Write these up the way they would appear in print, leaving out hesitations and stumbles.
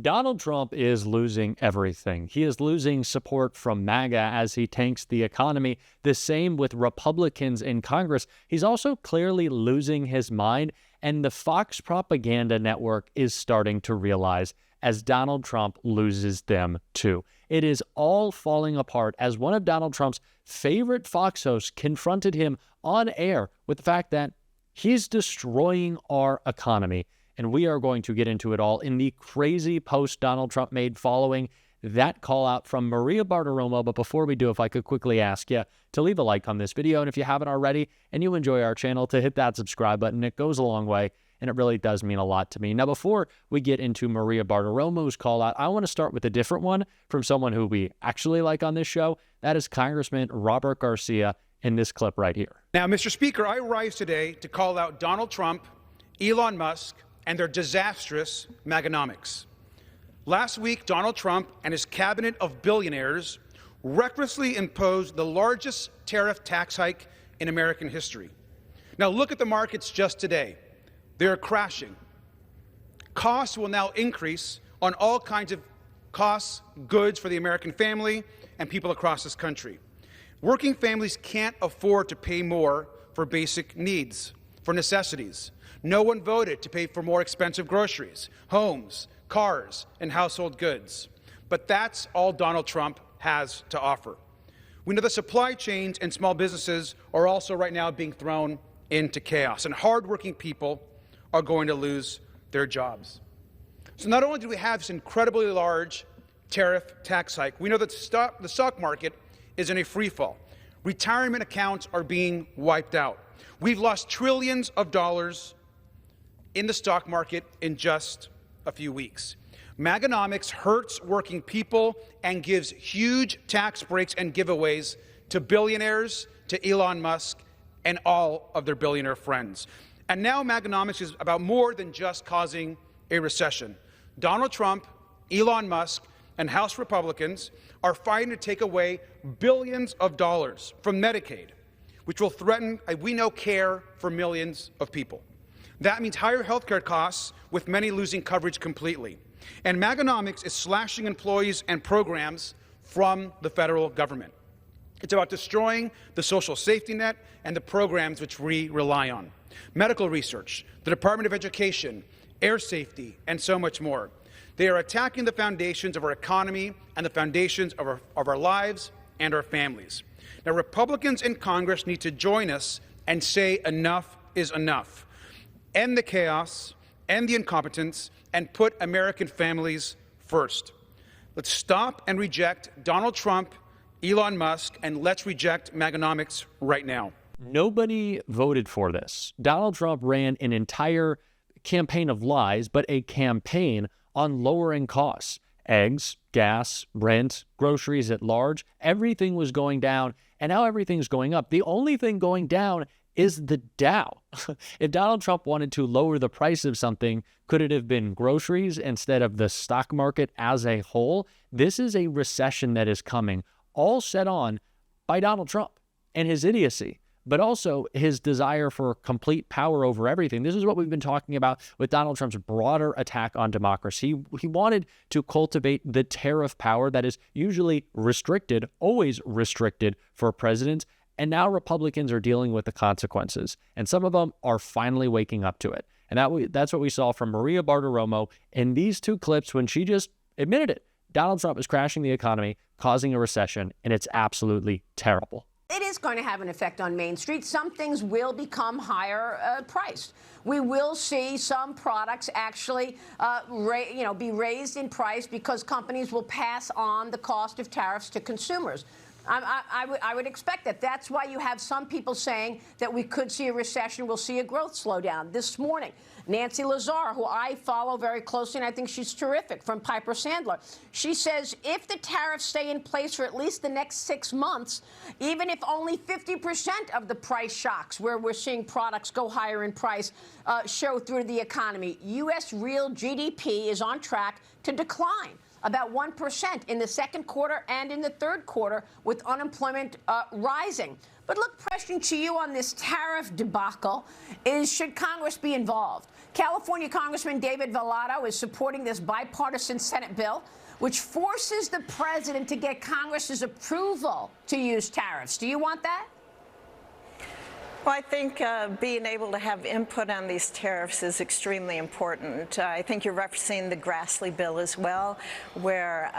Donald Trump is losing everything. He is losing support from MAGA as he tanks the economy. The same with Republicans in Congress. He's also clearly losing his mind, and the Fox propaganda network is starting to realize as Donald Trump loses them too. It is all falling apart as one of Donald Trump's favorite Fox hosts confronted him on air with the fact that he's destroying our economy. And we are going to get into it all in the crazy post Donald Trump made following that call out from Maria Bartiromo. But before we do, if I could quickly ask you to leave a like on this video. And if you haven't already and you enjoy our channel, to hit that subscribe button. It goes a long way and it really does mean a lot to me. Now, before we get into Maria Bartiromo's call out, I want to start with a different one from someone who we actually like on this show. That is Congressman Robert Garcia in this clip right here. Now, Mr. Speaker, I rise today to call out Donald Trump, Elon Musk, and their disastrous MAGAnomics. Last week, Donald Trump and his cabinet of billionaires recklessly imposed the largest tariff tax hike in American history. Now look at the markets just today. They're crashing. Costs will now increase on all kinds of goods for the American family and people across this country. Working families can't afford to pay more for basic needs, for necessities. No one voted to pay for more expensive groceries, homes, cars, and household goods. But that's all Donald Trump has to offer. We know the supply chains and small businesses are also right now being thrown into chaos, and hardworking people are going to lose their jobs. So not only do we have this incredibly large tariff tax hike, we know that the stock market is in a free fall. Retirement accounts are being wiped out. We've lost trillions of dollars in the stock market in just a few weeks. MAGAnomics hurts working people and gives huge tax breaks and giveaways to billionaires, to Elon Musk, and all of their billionaire friends. And now MAGAnomics is about more than just causing a recession. Donald Trump, Elon Musk, and House Republicans are fighting to take away billions of dollars from Medicaid, which will threaten, we know, care for millions of people. That means higher health care costs, with many losing coverage completely. And MAGAnomics is slashing employees and programs from the federal government. It's about destroying the social safety net and the programs which we rely on. Medical research, the Department of Education, air safety, and so much more. They are attacking the foundations of our economy and the foundations of our lives and our families. Now, Republicans in Congress need to join us and say enough is enough. End the chaos, end the incompetence, and put American families first. Let's stop and reject Donald Trump, Elon Musk, and let's reject MAGAnomics right now. Nobody voted for this. Donald Trump ran an entire campaign of lies, but a campaign on lowering costs. Eggs, gas, rent, groceries at large, everything was going down, and now everything's going up. The only thing going down is the Dow. If Donald Trump wanted to lower the price of something, could it have been groceries instead of the stock market as a whole? This is a recession that is coming, all set on by Donald Trump and his idiocy, but also his desire for complete power over everything. This is what we've been talking about with Donald Trump's broader attack on democracy. He wanted to cultivate the tariff power that is usually restricted, always restricted for presidents. And now Republicans are dealing with the consequences, and some of them are finally waking up to it. And that's what we saw from Maria Bartiromo in these two clips when she just admitted it. Donald Trump is crashing the economy, causing a recession, and it's absolutely terrible. It is going to have an effect on Main Street. Some things will become higher priced. We will see some products actually be raised in price because companies will pass on the cost of tariffs to consumers. I would expect that. That's why you have some people saying that we could see a recession, we'll see a growth slowdown. This morning, Nancy Lazar, who I follow very closely, and I think she's terrific, from Piper Sandler, she says if the tariffs stay in place for at least the next 6 months, even if only 50% of the price shocks where we're seeing products go higher in price show through the economy, U.S. real GDP is on track to decline. about 1% in the second quarter and in the third quarter, with unemployment rising. But look, question to you on this tariff debacle is, should Congress be involved? California Congressman David Vallado is supporting this bipartisan Senate bill, which forces the president to get Congress's approval to use tariffs. Do you want that? Well, I think being able to have input on these tariffs is extremely important. I think you're referencing the Grassley bill as well, where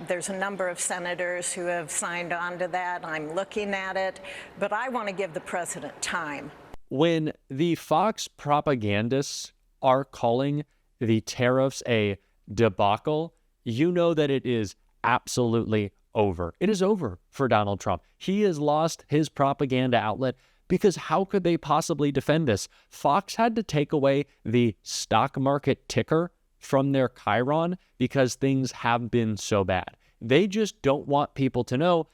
there's a number of senators who have signed on to that. I'm looking at it, but I want to give the president time. When the Fox propagandists are calling the tariffs a debacle, you know that it is absolutely over. It is over for Donald Trump. He has lost his propaganda outlet, because how could they possibly defend this? Fox had to take away the stock market ticker from their chyron because things have been so bad. They just don't want people to know,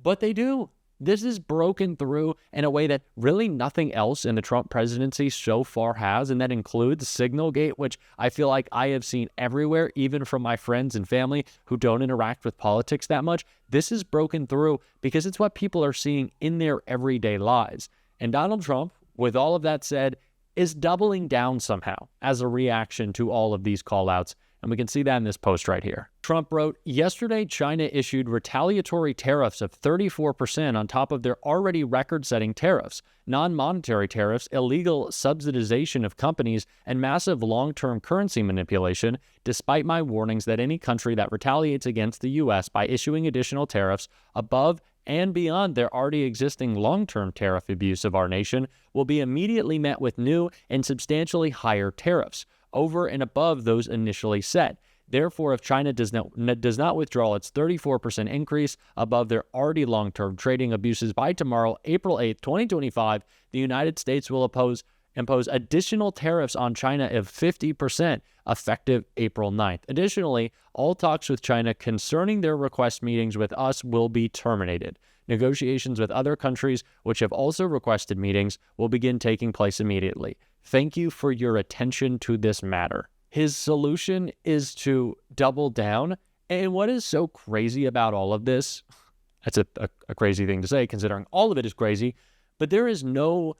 but they do. This is broken through in a way that really nothing else in the Trump presidency so far has, and that includes Signalgate, which I feel like I have seen everywhere, even from my friends and family who don't interact with politics that much. This is broken through because it's what people are seeing in their everyday lives. And Donald Trump, with all of that said, is doubling down somehow as a reaction to all of these call-outs. And we can see that in this post right here. Trump wrote, yesterday, China issued retaliatory tariffs of 34% on top of their already record-setting tariffs, non-monetary tariffs, illegal subsidization of companies, and massive long-term currency manipulation, despite my warnings that any country that retaliates against the U.S. by issuing additional tariffs above and beyond their already existing long-term tariff abuse of our nation will be immediately met with new and substantially higher tariffs, over and above those initially set. Therefore, if China does not withdraw its 34% increase above their already long-term trading abuses by tomorrow, April 8th, 2025, the United States will impose additional tariffs on China of 50% effective April 9th. Additionally, all talks with China concerning their request meetings with us will be terminated. Negotiations with other countries which have also requested meetings will begin taking place immediately. Thank you for your attention to this matter. His solution is to double down. And what is so crazy about all of this, that's a crazy thing to say considering all of it is crazy, but there is no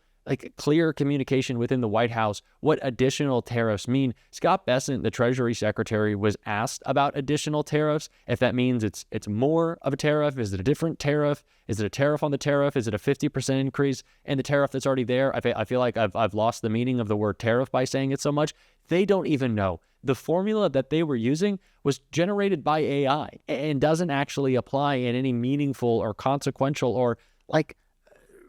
clear communication within the White House what additional tariffs mean. Scott Bessent, the Treasury Secretary, was asked about additional tariffs. If that means it's more of a tariff, is it a different tariff? Is it a tariff on the tariff? Is it a 50% increase in the tariff that's already there? I feel like I've lost the meaning of the word tariff by saying it so much. They don't even know. The formula that they were using was generated by AI and doesn't actually apply in any meaningful or consequential or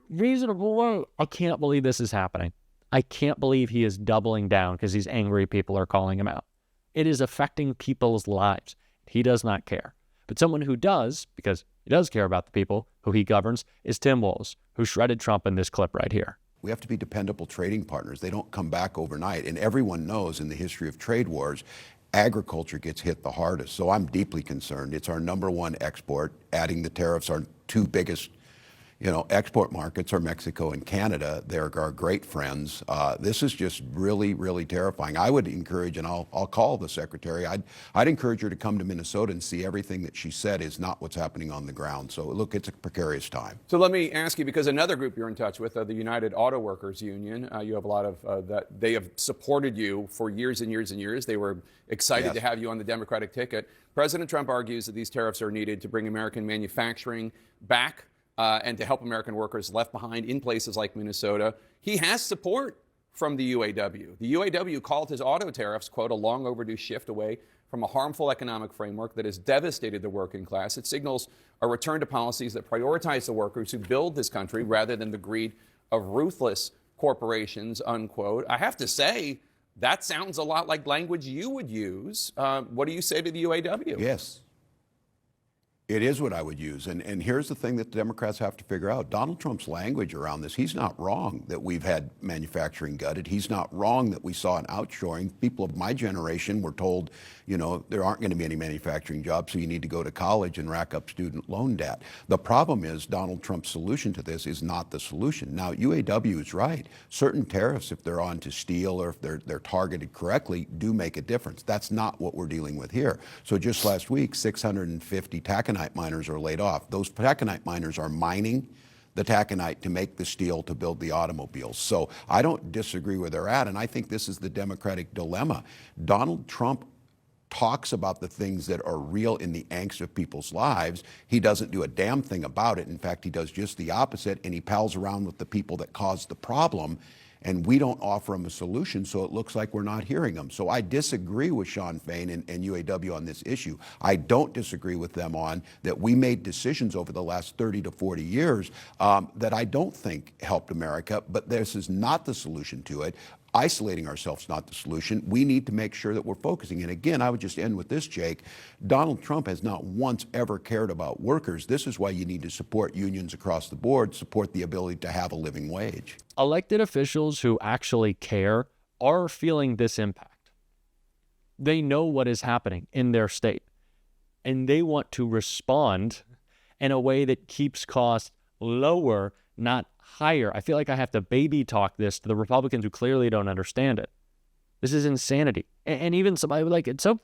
reasonable way. I can't believe this is happening. I can't believe he is doubling down because these angry people are calling him out. It is affecting people's lives. He does not care. But someone who does, because he does care about the people who he governs, is Tim Walz, who shredded Trump in this clip right here. We have to be dependable trading partners. They don't come back overnight. And everyone knows in the history of trade wars, agriculture gets hit the hardest. So I'm deeply concerned. It's our number one export. Adding the tariffs, our two biggest export markets are Mexico and Canada. They're our great friends. This is just really, really terrifying. I would encourage, and I'll call the secretary, I'd encourage her to come to Minnesota and see everything that she said is not what's happening on the ground. So look, it's a precarious time. So let me ask you, because another group you're in touch with, the United Auto Workers Union, you have a lot of that. They have supported you for years and years and years. They were excited to have you on the Democratic ticket. President Trump argues that these tariffs are needed to bring American manufacturing back and to help American workers left behind in places like Minnesota. He has support from the UAW. The UAW called his auto tariffs, quote, a long overdue shift away from a harmful economic framework that has devastated the working class. It signals a return to policies that prioritize the workers who build this country rather than the greed of ruthless corporations, unquote. I have to say, that sounds a lot like language you would use. What do you say to the UAW? Yes. It is what I would use. And here's the thing that the Democrats have to figure out. Donald Trump's language around this, he's not wrong that we've had manufacturing gutted. He's not wrong that we saw an outshoring. People of my generation were told, you know, there aren't going to be any manufacturing jobs, so you need to go to college and rack up student loan debt. The problem is Donald Trump's solution to this is not the solution. Now, UAW is right. Certain tariffs, if they're on to steel or if they're targeted correctly, do make a difference. That's not what we're dealing with here. So just last week, 650 taconite miners are laid off. Those taconite miners are mining the taconite to make the steel to build the automobiles. So I don't disagree where they're at, and I think this is the Democratic dilemma. Donald Trump talks about the things that are real in the angst of people's lives. He doesn't do a damn thing about it. In fact, he does just the opposite, and he pals around with the people that caused the problem. And we don't offer them a solution, so it looks like we're not hearing them. So I disagree with Sean Fain and UAW on this issue. I don't disagree with them on that we made decisions over the last 30 to 40 years that I don't think helped America, but this is not the solution to it. Isolating ourselves is not the solution. We need to make sure that we're focusing. And again, I would just end with this, Jake. Donald Trump has not once ever cared about workers. This is why you need to support unions across the board, support the ability to have a living wage. Elected officials who actually care are feeling this impact. They know what is happening in their state, and they want to respond in a way that keeps costs lower, not higher. I feel like I have to baby talk this to the Republicans who clearly don't understand it. This is insanity. And even somebody like, it's so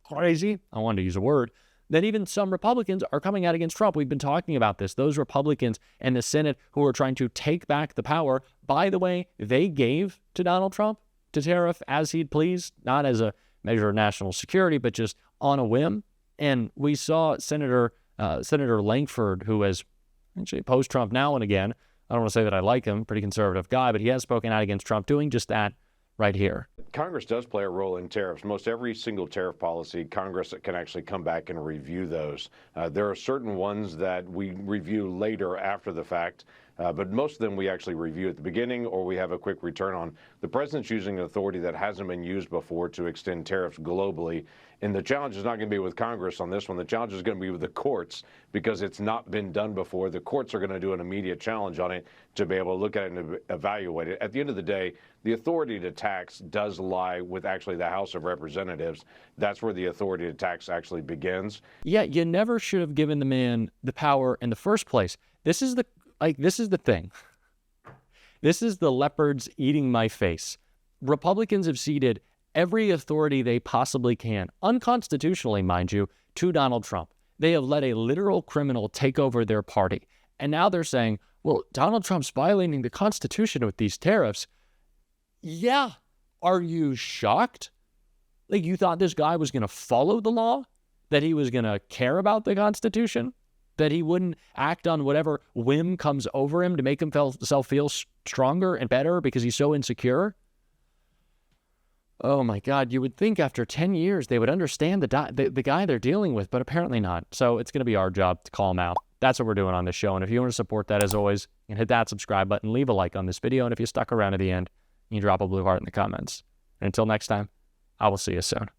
crazy, I wanted to use a word, that even some Republicans are coming out against Trump. We've been talking about this. Those Republicans in the Senate who are trying to take back the power, by the way, they gave to Donald Trump to tariff as he'd pleased, not as a measure of national security, but just on a whim. And we saw Senator Langford, who has actually post-Trump now and again, I don't want to say that I like him, pretty conservative guy, but he has spoken out against Trump, doing just that right here. Congress does play a role in tariffs. Most every single tariff policy, Congress can actually come back and review those. There are certain ones that we review later after the fact, but most of them we actually review at the beginning or we have a quick return on. The president's using an authority that hasn't been used before to extend tariffs globally. And the challenge is not going to be with Congress on this one. The challenge is going to be with the courts because it's not been done before. The courts are going to do an immediate challenge on it to be able to look at it and evaluate it. At the end of the day, the authority to tax does lie with actually the House of Representatives. That's where the authority to tax actually begins. Yeah, you never should have given the man the power in the first place. This is the thing. This is the leopards eating my face. Republicans have ceded every authority they possibly can, unconstitutionally, mind you, to Donald Trump. They have let a literal criminal take over their party. And now they're saying, well, Donald Trump's violating the Constitution with these tariffs. Yeah. Are you shocked? Like, you thought this guy was going to follow the law? That he was going to care about the Constitution? That he wouldn't act on whatever whim comes over him to make himself feel stronger and better because he's so insecure? Oh my God, you would think after 10 years they would understand the guy they're dealing with, but apparently not. So it's going to be our job to call him out. That's what we're doing on this show. And if you want to support that, as always, you can hit that subscribe button, leave a like on this video. And if you stuck around to the end, you can drop a blue heart in the comments. And until next time, I will see you soon.